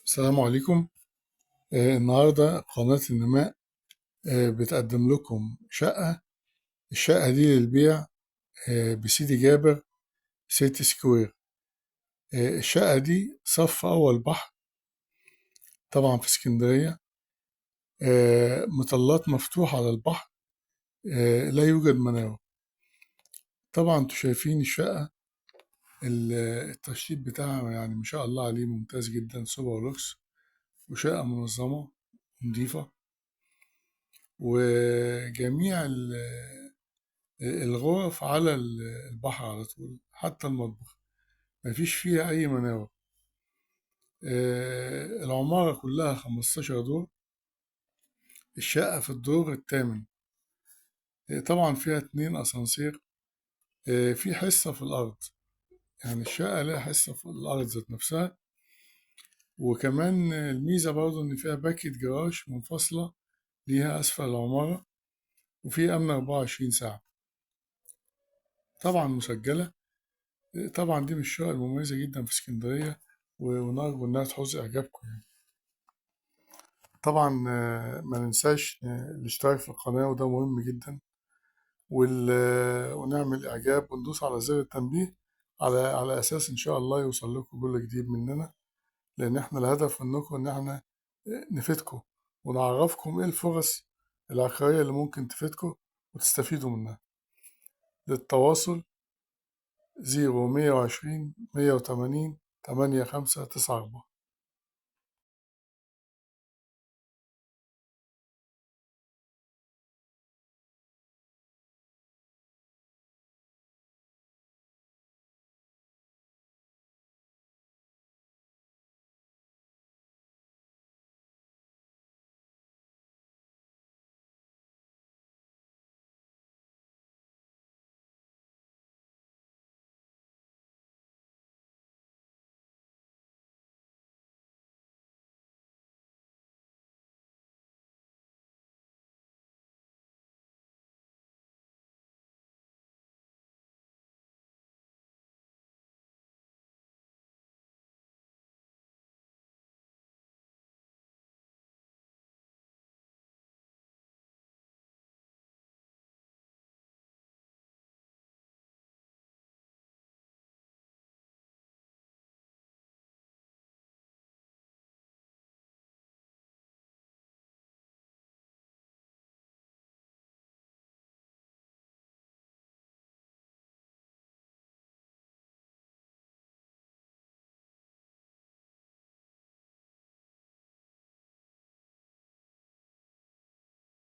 السلام عليكم. النهاردة قناة النماء بتقدم لكم شقة. الشقة دي للبيع بسيدي جابر سيتي سكوير. الشقة دي صف أول بحر، طبعا في اسكندرية. مطلات مفتوح على البحر، لا يوجد مناور. طبعا انتوا شايفين الشقة، التشطيب بتاعها يعني ما شاء الله عليه ممتاز جدا، سوبر لوكس، وشقة منظمة نظيفة. وجميع الغرف على البحر على طول، حتى المطبخ مفيش فيها أي مناور. العمارة كلها 15 دور. الشقة في الدور الثامن. طبعا فيها 2 أسانسير. في حصة في الأرض، يعني الشقة لها حصة في الأرض ذات نفسها. وكمان الميزة برضه إن فيها باكيت جراج منفصلة ليها أسفل العمارة، وفي أمن 24 ساعة، طبعا مسجلة. طبعا دي من الشقق المميزة جدا في اسكندرية، ونرجو إنها تحوز إعجابكم يعني. طبعا ما ننساش الاشتراك في القناة، وده مهم جدا. ونعمل إعجاب وندوس على زر التنبيه، على أساس إن شاء الله يوصل لكم كل جديد مننا. لأن إحنا الهدف منكم إن إحنا نفيدكم ونعرفكم إيه الفرص العقارية اللي ممكن تفيدكم وتستفيدوا منها. للتواصل 0120 180 8594.